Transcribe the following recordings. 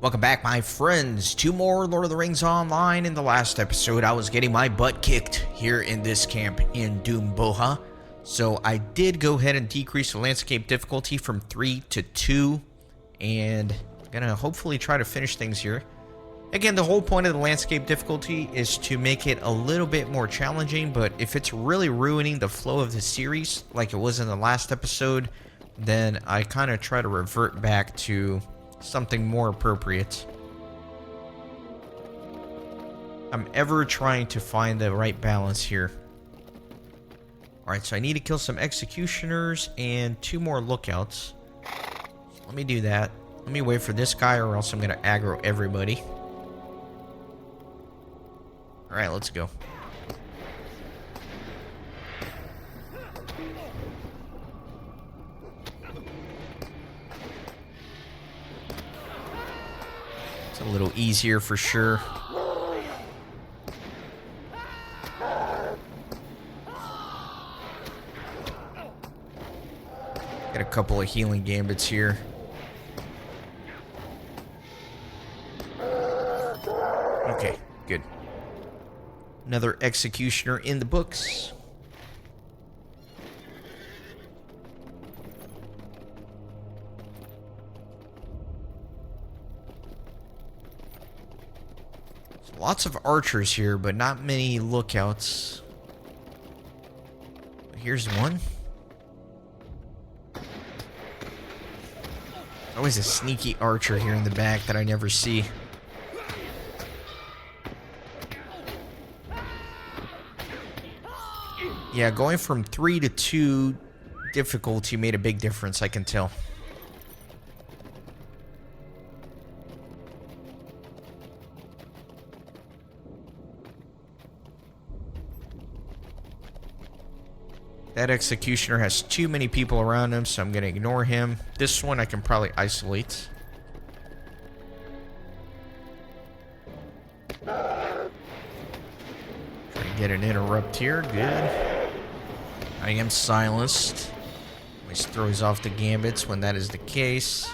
Welcome back, my friends, to more Lord of the Rings Online. In the last episode, I was getting my butt kicked here in this camp in Doomboha. So I did go ahead and decrease the landscape difficulty from 3 to 2. And I'm going to hopefully try to finish things here. Again, the whole point of the landscape difficulty is to make it a little bit more challenging. But if it's really ruining the flow of the series, like it was in the last episode, then I kind of try to revert back to something more appropriate. I'm ever trying to find the right balance here. Alright, so I need to kill some executioners and 2 more lookouts. So let me do that. Let me wait for this guy or else I'm going to aggro everybody. Alright, let's go. It's a little easier for sure. Get a couple of healing gambits here. Okay, good. Another executioner in the books. Lots of archers here, but not many lookouts. Here's one. Always a sneaky archer here in the back that I never see. Yeah, going from 3 to 2 difficulty made a big difference, I can tell. That executioner has too many people around him, so I'm going to ignore him. This one I can probably isolate. Try to get an interrupt here. Good. I am silenced. Always throws off the gambits when that is the case.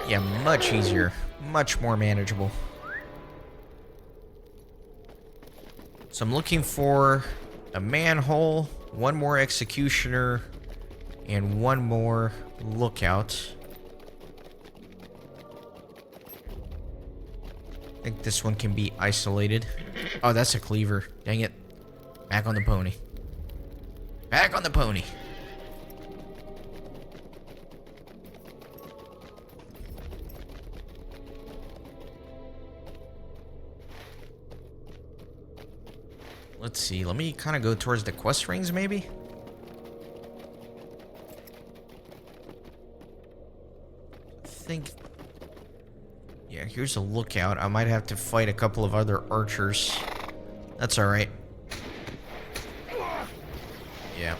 Yeah, much easier. Much more manageable. So I'm looking for a manhole, 1 more executioner, and 1 more lookout. I think this one can be isolated. Oh, that's a cleaver. Dang it. Back on the pony. Back on the pony. Let's see, let me kind of go towards the quest rings, maybe? I think... Yeah, here's a lookout. I might have to fight a couple of other archers. That's alright. Yeah.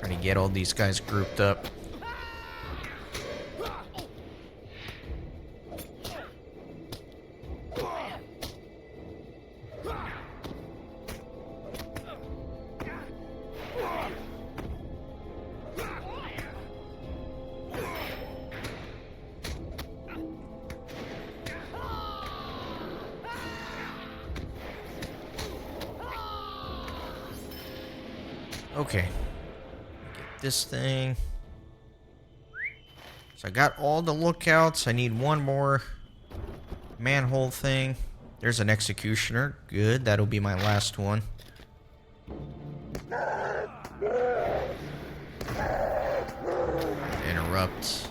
Trying to get all these guys grouped up. Okay. Get this thing. So I got all the lookouts. I need 1 more manhole thing. There's an executioner. Good. That'll be my last one. Interrupt.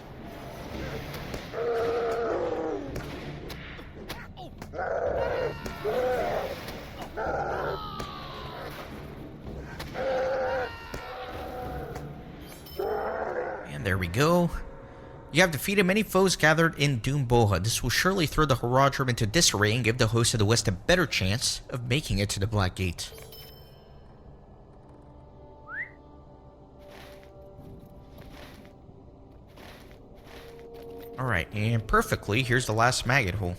There we go. You have defeated many foes gathered in Doomboha. This will surely throw the Horadrim into disarray and give the host of the West a better chance of making it to the Black Gate. Alright, and perfectly, here's the last maggot hole.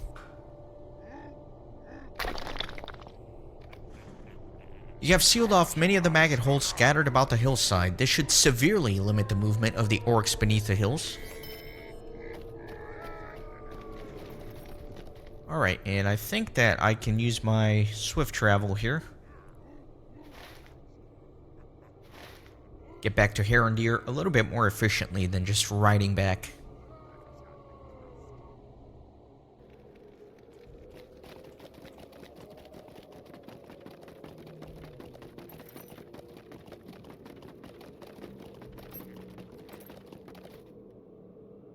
You have sealed off many of the maggot holes scattered about the hillside. This should severely limit the movement of the orcs beneath the hills. Alright, and I think that I can use my swift travel here. Get back to Herondir a little bit more efficiently than just riding back.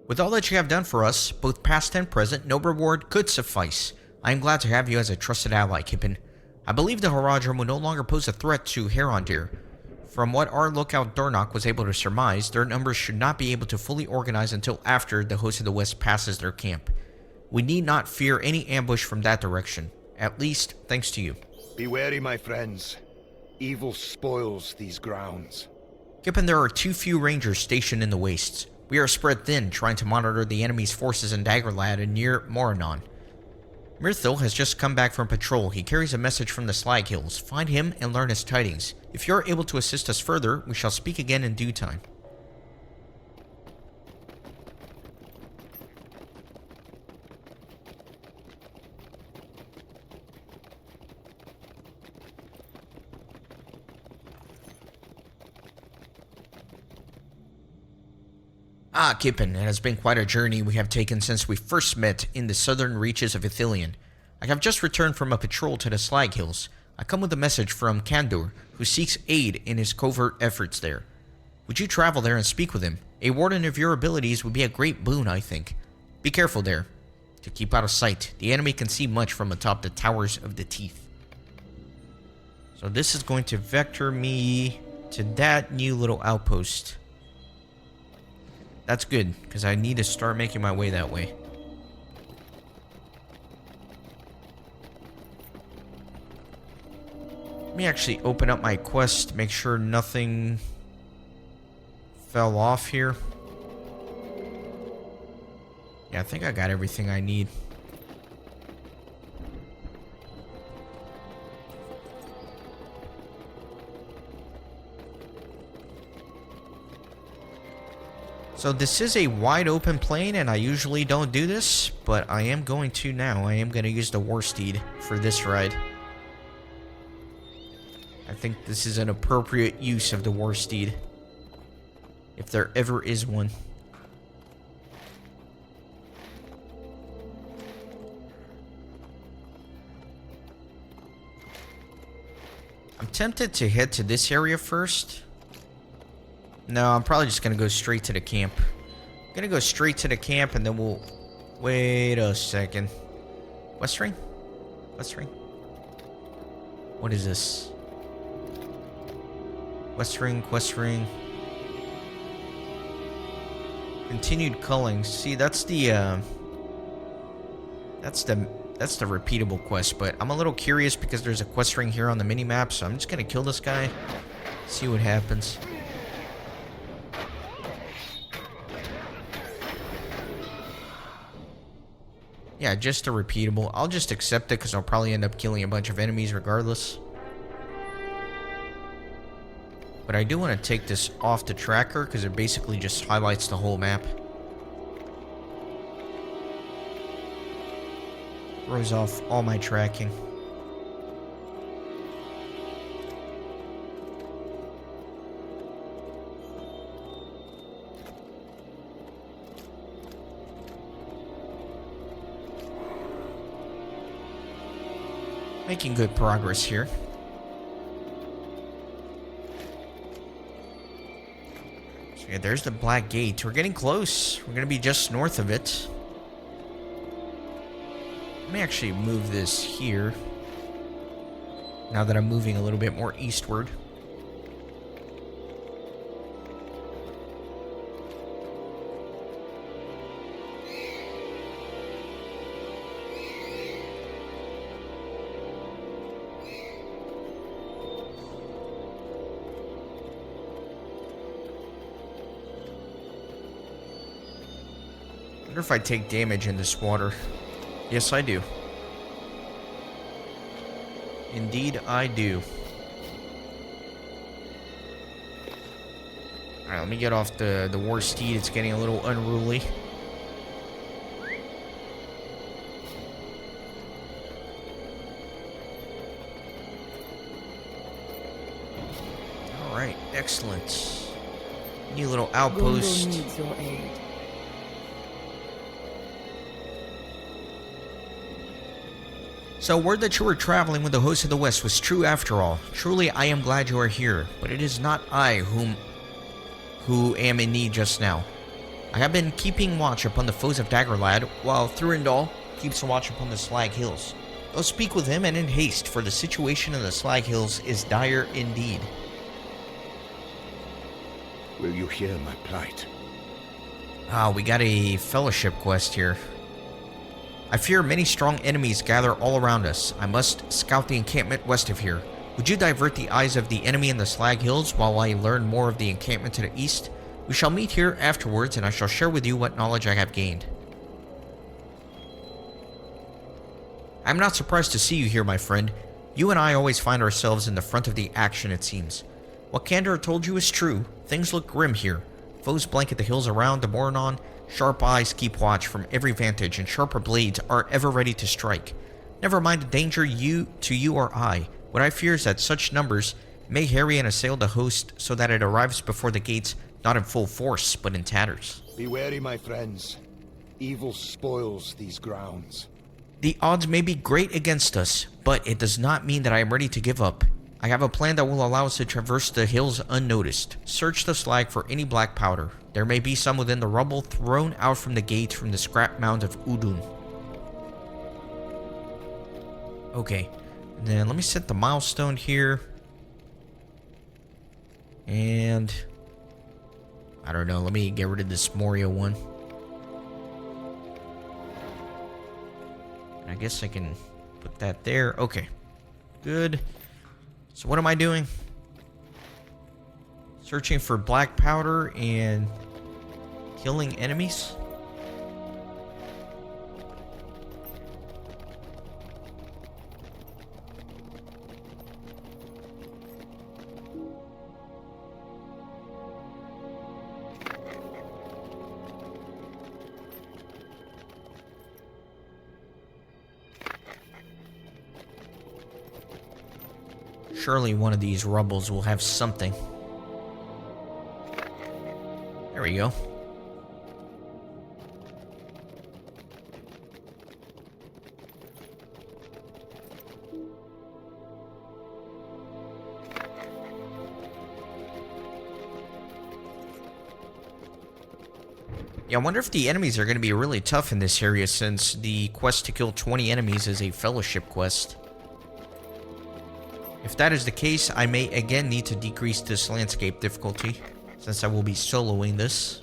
With all that you have done for us, both past and present, no reward could suffice. I am glad to have you as a trusted ally, Kippen. I believe the Haradrim will no longer pose a threat to Herondir. From what our lookout Dornoch was able to surmise, their numbers should not be able to fully organize until after the host of the West passes their camp. We need not fear any ambush from that direction, at least thanks to you. Be wary, my friends. Evil spoils these grounds. Kippen, there are too few rangers stationed in the wastes. We are spread thin, trying to monitor the enemy's forces in Daggerlad and near Moranon. Mirthil has just come back from patrol. He carries a message from the Slag-hills. Find him and learn his tidings. If you are able to assist us further, we shall speak again in due time. Ah, Kippen, it has been quite a journey we have taken since we first met in the southern reaches of Ithilien. I have just returned from a patrol to the Slag-hills. I come with a message from Kandor, who seeks aid in his covert efforts there. Would you travel there and speak with him? A warden of your abilities would be a great boon, I think. Be careful there, to keep out of sight. The enemy can see much from atop the Towers of the Teeth. So this is going to vector me to that new little outpost. That's good, because I need to start making my way that way. Let me actually open up my quest, make sure nothing fell off here. Yeah, I think I got everything I need. So this is a wide open plain, and I usually don't do this, but I am going to now. I am going to use the war steed for this ride. I think this is an appropriate use of the war steed, if there ever is one. I'm tempted to head to this area first. No, I'm probably just gonna go straight to the camp. I'm gonna go straight to the camp and then we'll... Wait a second. Quest ring? Quest ring? What is this? Quest ring, quest ring. Continued culling. See, that's the repeatable quest, but I'm a little curious because there's a quest ring here on the mini-map, so I'm just gonna kill this guy. See what happens. Yeah, just a repeatable. I'll just accept it because I'll probably end up killing a bunch of enemies regardless. But I do want to take this off the tracker because it basically just highlights the whole map. Throws off all my tracking. Making good progress here. So yeah, there's the Black Gate. We're getting close. We're going to be just north of it. Let me actually move this here. Now that I'm moving a little bit more eastward. I wonder if I take damage in this water. Yes, I do. Indeed, I do. Alright, let me get off the war steed. It's getting a little unruly. Alright, excellent. New little outpost. Gondor needs your aid. So, word that you were traveling with the host of the West was true after all. Truly, I am glad you are here, but it is not I who am in need just now. I have been keeping watch upon the foes of Daggerlad, while Thurindal keeps watch upon the Slag-hills. Go speak with him and in haste, for the situation in the Slag-hills is dire indeed. Will you hear my plight? Ah, we got a fellowship quest here. I fear many strong enemies gather all around us. I must scout the encampment west of here. Would you divert the eyes of the enemy in the Slag-hills while I learn more of the encampment to the east? We shall meet here afterwards, and I shall share with you what knowledge I have gained. I'm not surprised to see you here, my friend. You and I always find ourselves in the front of the action, it seems. What Kandor told you is true. Things look grim here. Foes blanket the hills around the Moranon. Sharp eyes keep watch from every vantage, and sharper blades are ever ready to strike. Never mind the danger to you or I. What I fear is that such numbers may harry and assail the host so that it arrives before the gates not in full force, but in tatters. Be wary, my friends. Evil spoils these grounds. The odds may be great against us, but it does not mean that I am ready to give up. I have a plan that will allow us to traverse the hills unnoticed. Search the slag for any black powder. There may be some within the rubble thrown out from the gates from the scrap mound of Udun. Okay, and then let me set the milestone here. And I don't know, let me get rid of this Moria one. I guess I can put that there. Okay, good. So what am I doing? Searching for black powder and killing enemies? Surely one of these rubbles will have something. There we go. Yeah, I wonder if the enemies are going to be really tough in this area, since the quest to kill 20 enemies is a fellowship quest. If that is the case, I may again need to decrease this landscape difficulty, since I will be soloing this.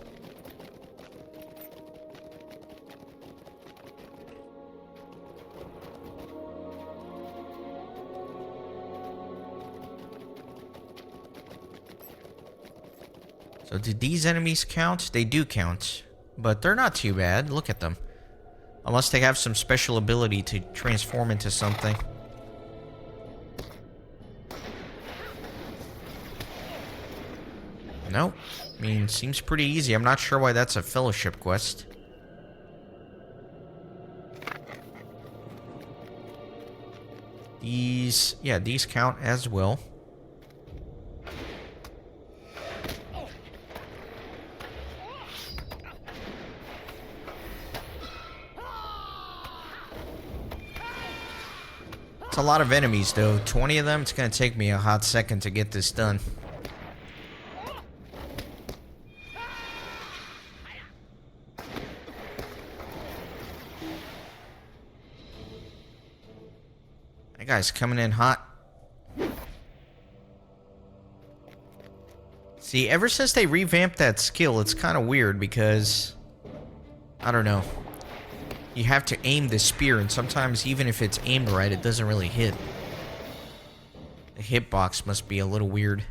So did these enemies count? They do count, but they're not too bad. Look at them. Unless they have some special ability to transform into something. Nope. I mean, seems pretty easy. I'm not sure why that's a fellowship quest. These count as well. It's a lot of enemies, though. 20 of them. It's gonna take me a hot second to get this done. That guy's coming in hot. See, ever since they revamped that skill, it's kind of weird because, I don't know. You have to aim the spear, and sometimes even if it's aimed right, it doesn't really hit. The hitbox must be a little weird.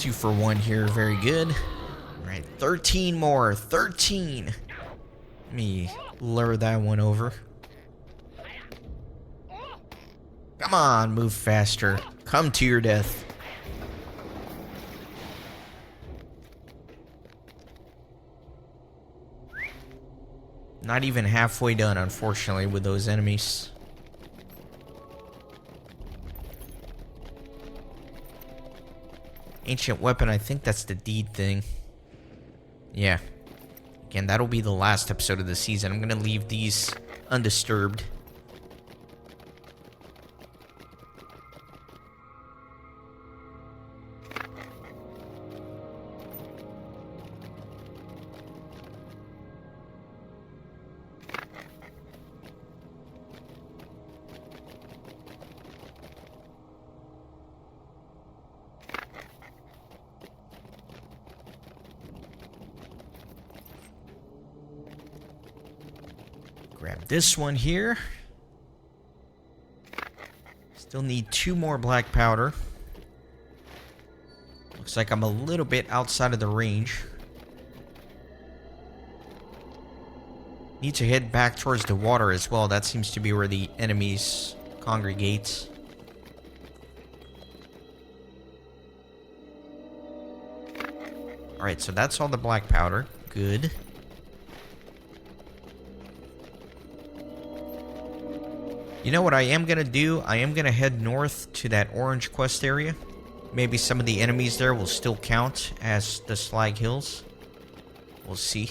2 for 1 here. Very good. Alright, 13 more. 13. Let me lure that one over. Come on, move faster. Come to your death. Not even halfway done, unfortunately, with those enemies. Ancient weapon, I think that's the deed thing. Yeah. Again, that'll be the last episode of the season. I'm gonna leave these undisturbed. Grab this one here. Still need 2 more black powder. Looks like I'm a little bit outside of the range. Need to head back towards the water as well. That seems to be where the enemies congregate. Alright, so that's all the black powder. Good. You know what I am going to do? I am going to head north to that orange quest area. Maybe some of the enemies there will still count as the Slag-hills. We'll see.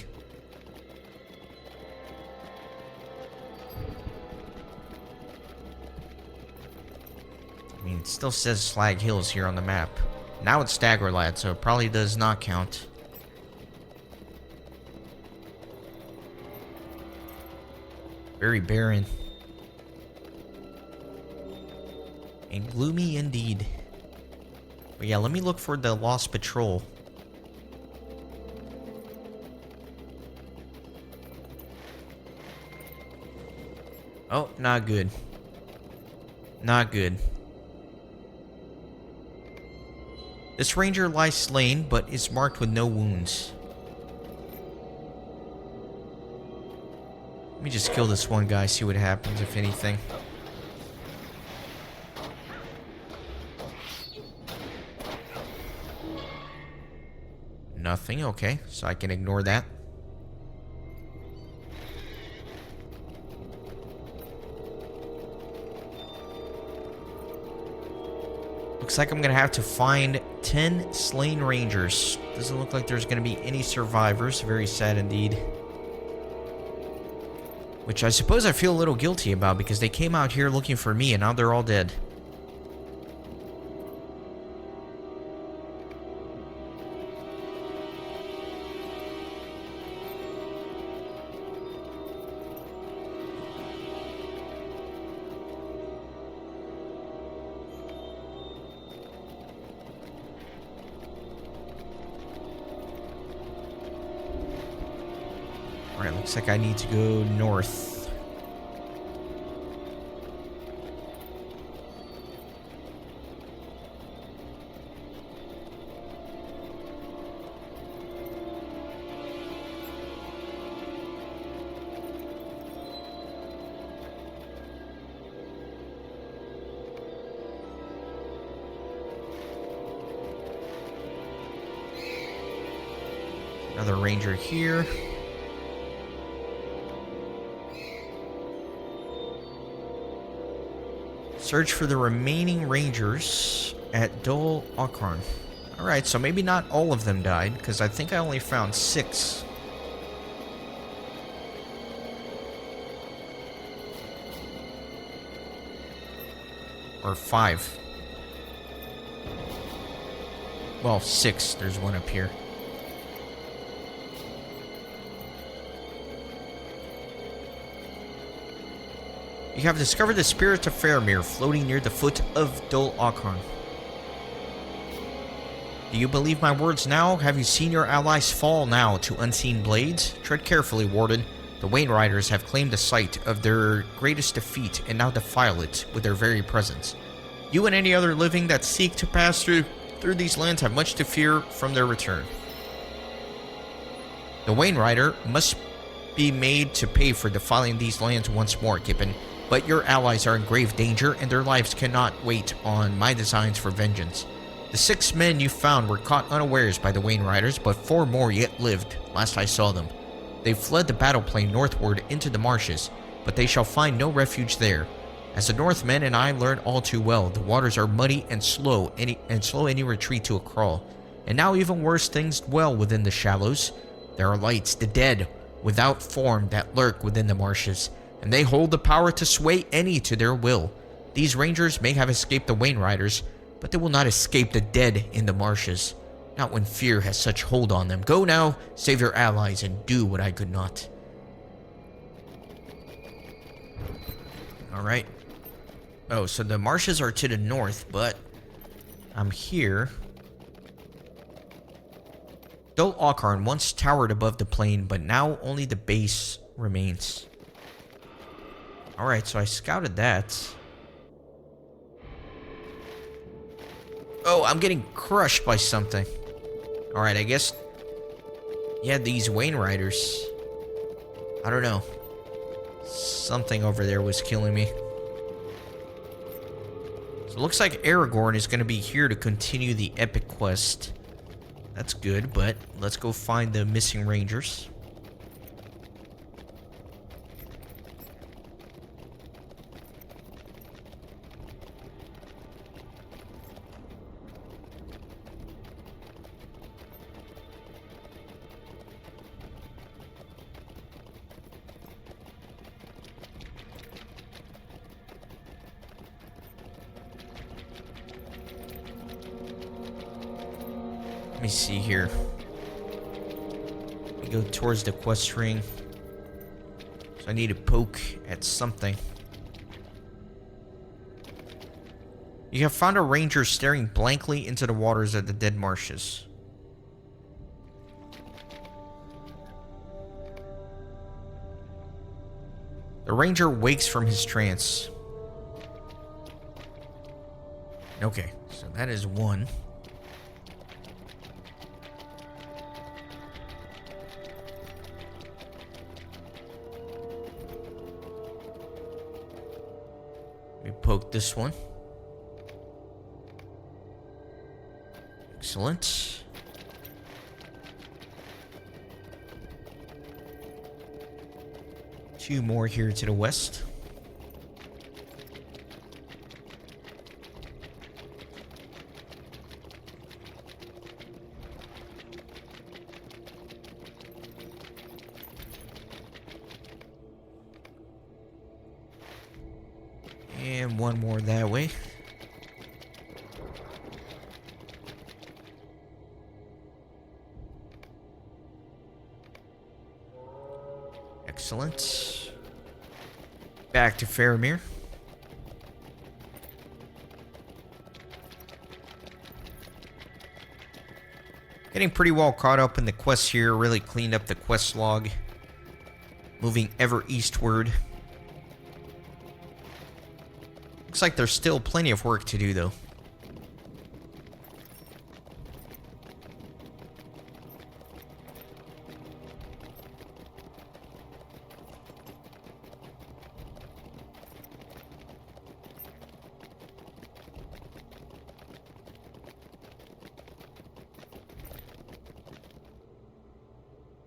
I mean, it still says Slag-hills here on the map. Now it's Staggerlad, so it probably does not count. Very barren. And gloomy indeed. But yeah, let me look for the Lost Patrol. Oh, not good. Not good. This ranger lies slain, but is marked with no wounds. Let me just kill this one guy, see what happens, if anything. Nothing, okay, so I can ignore that. Looks like I'm gonna have to find 10 slain rangers. Doesn't look like there's gonna be any survivors. Very sad indeed. Which I suppose I feel a little guilty about because they came out here looking for me and now they're all dead. Alright, looks like I need to go north. Another ranger here. Search for the remaining rangers at Dol-Akron. Alright, so maybe not all of them died, because I think I only found 6. Or 5. Well, 6. There's one up here. You have discovered the spirit of Faramir floating near the foot of Dol-Akron. Do you believe my words now? Have you seen your allies fall now to unseen blades? Tread carefully, Warden. The Wainriders have claimed the site of their greatest defeat and now defile it with their very presence. You and any other living that seek to pass through through these lands have much to fear from their return. The Wainrider must be made to pay for defiling these lands once more, Kippen, but your allies are in grave danger and their lives cannot wait on my designs for vengeance. The 6 men you found were caught unawares by the Wainriders, but 4 more yet lived, last I saw them. They fled the battle plain northward into the marshes, but they shall find no refuge there. As the Northmen and I learn all too well, the waters are muddy and slow any retreat to a crawl. And now even worse things dwell within the shallows. There are lights, the dead, without form that lurk within the marshes, and they hold the power to sway any to their will. These rangers may have escaped the Wainriders, but they will not escape the dead in the marshes. Not when fear has such hold on them. Go now, save your allies, and do what I could not. Alright. Oh, so the marshes are to the north, but I'm here. Dol Okarn once towered above the plain, but now only the base remains. Alright, so I scouted that. Oh, I'm getting crushed by something. Alright, I guess... Yeah, these Wainriders. I don't know. Something over there was killing me. So it looks like Aragorn is going to be here to continue the epic quest. That's good, but let's go find the missing rangers. Let me see here. We go towards the quest ring. So I need to poke at something. You have found a ranger staring blankly into the waters of the dead marshes. The ranger wakes from his trance. Okay, so that is one. We poke this one. Excellent. Two more here to the west. And one more that way. Excellent. Back to Faramir. Getting pretty well caught up in the quests here. Really cleaned up the quest log. Moving ever eastward. Looks like there's still plenty of work to do, though.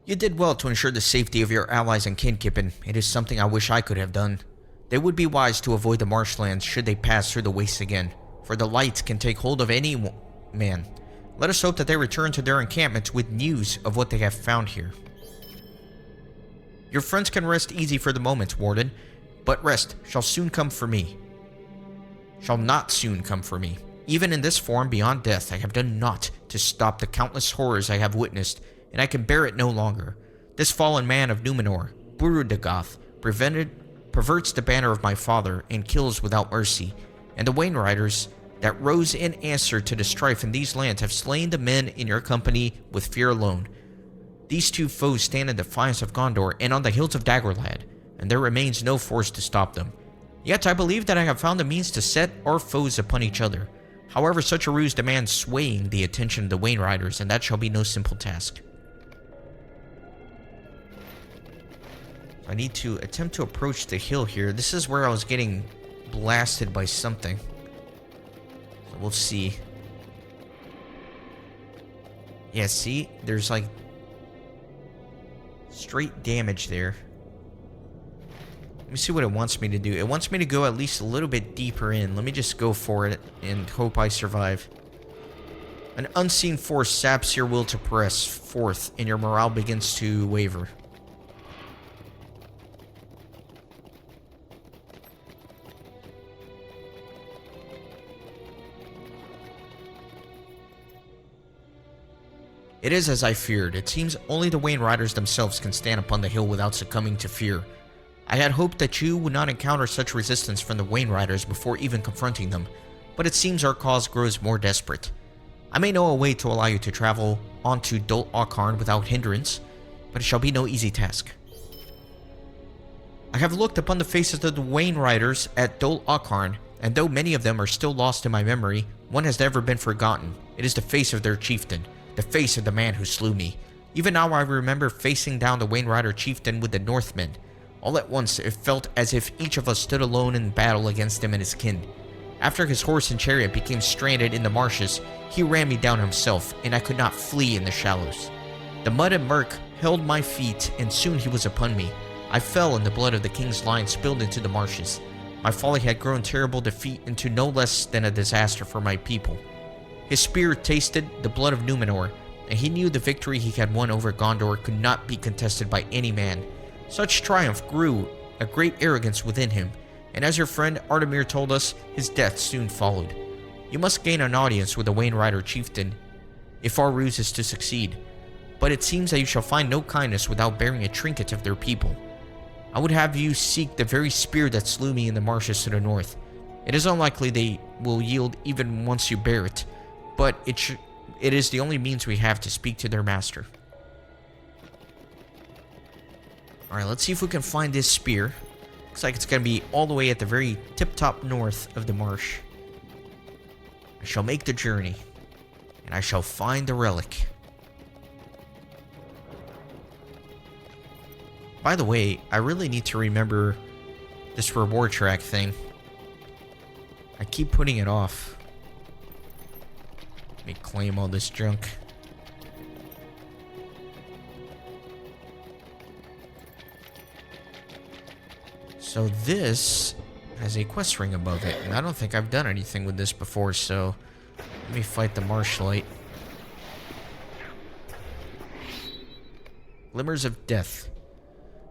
You did well to ensure the safety of your allies and kin, Kippen. It is something I wish I could have done. They would be wise to avoid the marshlands should they pass through the wastes again, for the lights can take hold of any man. Let us hope that they return to their encampments with news of what they have found here. Your friends can rest easy for the moment, Warden, but rest shall soon come for me. Shall not soon come for me. Even in this form beyond death, I have done naught to stop the countless horrors I have witnessed, and I can bear it no longer. This fallen man of Numenor, Buru-Dagoth, perverts the banner of my father and kills without mercy, and the Wainriders that rose in answer to the strife in these lands have slain the men in your company with fear alone. These two foes stand in defiance of Gondor and on the hills of Dagorlad, and there remains no force to stop them. Yet I believe that I have found a means to set our foes upon each other. However, such a ruse demands swaying the attention of the Wayne Riders, and that shall be no simple task. I need to attempt to approach the hill here. This is where I was getting blasted by something. So we'll see. Yeah, see? There's like straight damage there. Let me see what it wants me to do. It wants me to go at least a little bit deeper in. Let me just go for it and hope I survive. An unseen force saps your will to press forth, and your morale begins to waver. It is as I feared. It seems only the Wayne Riders themselves can stand upon the hill without succumbing to fear. I had hoped that you would not encounter such resistance from the Wayne Riders before even confronting them, but it seems our cause grows more desperate. I may know a way to allow you to travel onto Dol Akhar without hindrance, but it shall be no easy task. I have looked upon the faces of the Wayne Riders at Dol Akhar, and though many of them are still lost in my memory, one has never been forgotten. It is the face of their chieftain. The face of the man who slew me. Even now I remember facing down the Wayne Rider chieftain with the Northmen. All at once it felt as if each of us stood alone in battle against him and his kin. After his horse and chariot became stranded in the marshes, he ran me down himself, and I could not flee in the shallows. The mud and murk held my feet, and soon he was upon me. I fell, and the blood of the king's line spilled into the marshes. My folly had grown terrible defeat into no less than a disaster for my people. His spear tasted the blood of Numenor, and he knew the victory he had won over Gondor could not be contested by any man. Such triumph grew a great arrogance within him, and as your friend Artemir told us, his death soon followed. You must gain an audience with the Wayne Rider chieftain, if our ruse is to succeed, but it seems that you shall find no kindness without bearing a trinket of their people. I would have you seek the very spear that slew me in the marshes to the north. It is unlikely they will yield even once you bear it, but it is the only means we have to speak to their master. Alright, let's see if we can find this spear. Looks like it's going to be all the way at the very tip-top north of the marsh. I shall make the journey, and I shall find the relic. By the way, I really need to remember this reward track thing. I keep putting it off. Let me claim all this junk. So this has a quest ring above it, and I don't think I've done anything with this before, so let me fight the Marshlight. Glimmers of Death.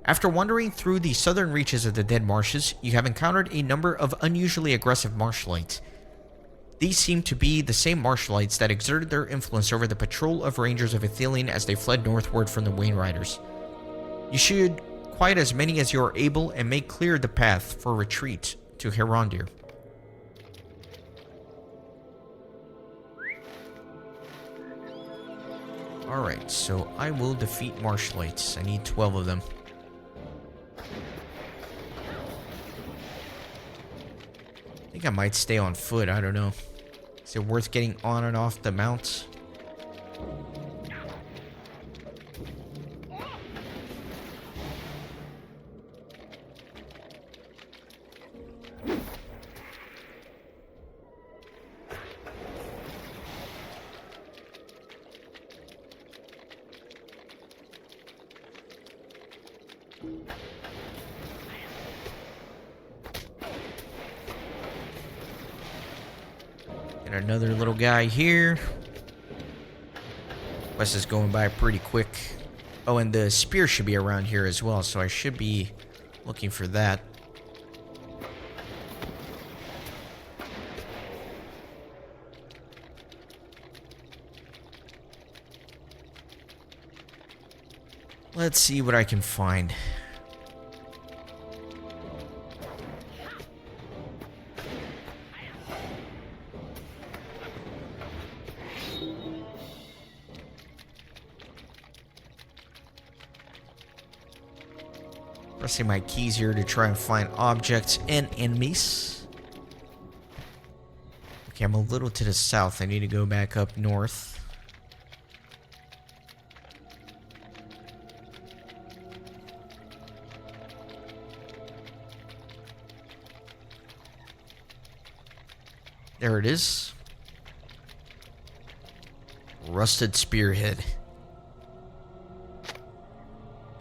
After wandering through the southern reaches of the Dead Marshes, you have encountered a number of unusually aggressive Marshlights. These seem to be the same Marshlights that exerted their influence over the patrol of Rangers of Ithilien as they fled northward from the Wayne Riders. You should quiet as many as you are able and make clear the path for retreat to Herondir. Alright, so I will defeat Marshlights. I need 12 of them. I think I might stay on foot, I don't know. Is it worth getting on and off the mounts? Another little guy here. Quest is going by pretty quick. Oh, and the spear should be around here as well, so I should be looking for that. Let's see what I can find. Pressing my keys here to try and find objects and enemies. Okay, I'm a little to the south. I need to go back up north. There it is. Rusted spearhead.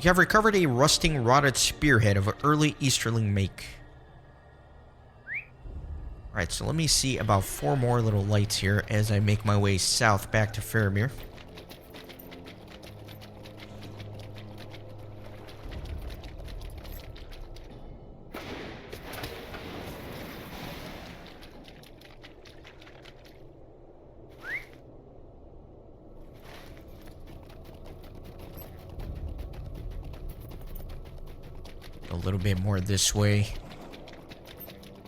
You have recovered a rusting, rotted spearhead of early Easterling make. Alright, so let me see about 4 more little lights here as I make my way south back to Faramir. A little bit more this way.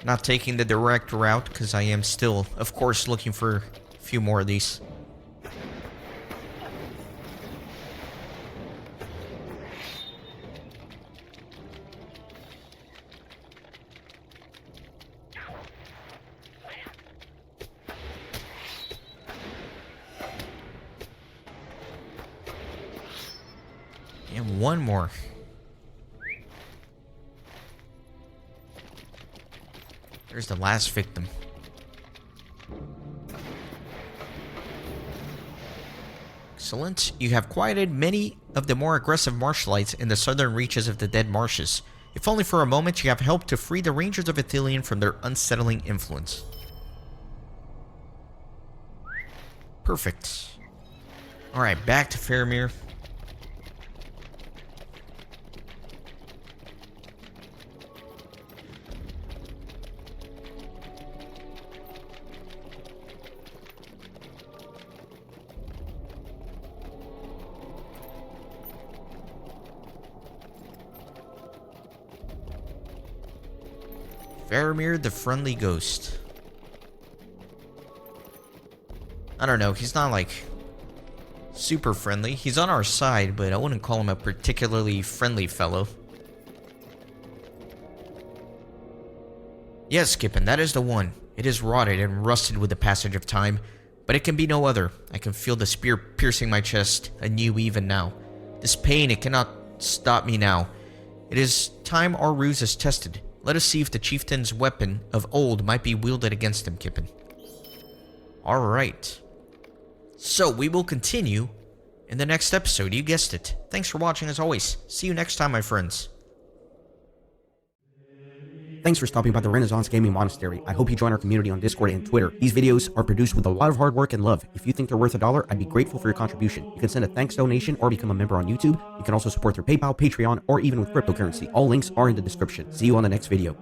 Not taking the direct route because I am still, of course, looking for a few more of these. And one more. There's the last victim. Excellent. You have quieted many of the more aggressive marshalites in the southern reaches of the Dead Marshes. If only for a moment, you have helped to free the Rangers of Ithilien from their unsettling influence. Perfect. Alright, back to Faramir. Faramir the Friendly Ghost. I don't know, he's not like super friendly. He's on our side, but I wouldn't call him a particularly friendly fellow. Yes, Skippin, that is the one. It is rotted and rusted with the passage of time, but it can be no other. I can feel the spear piercing my chest anew even now. This pain, it cannot stop me now. It is time our ruse is tested. Let us see if the chieftain's weapon of old might be wielded against him, Kippen. Alright. So, we will continue in the next episode. You guessed it. Thanks for watching as always. See you next time, my friends. Thanks for stopping by the Renaissance Gaming Monastery. I hope you join our community on Discord and Twitter. These videos are produced with a lot of hard work and love. If you think they're worth $1, I'd be grateful for your contribution. You can send a thanks donation or become a member on YouTube. You can also support through PayPal, Patreon, or even with cryptocurrency. All links are in the description. See you on the next video.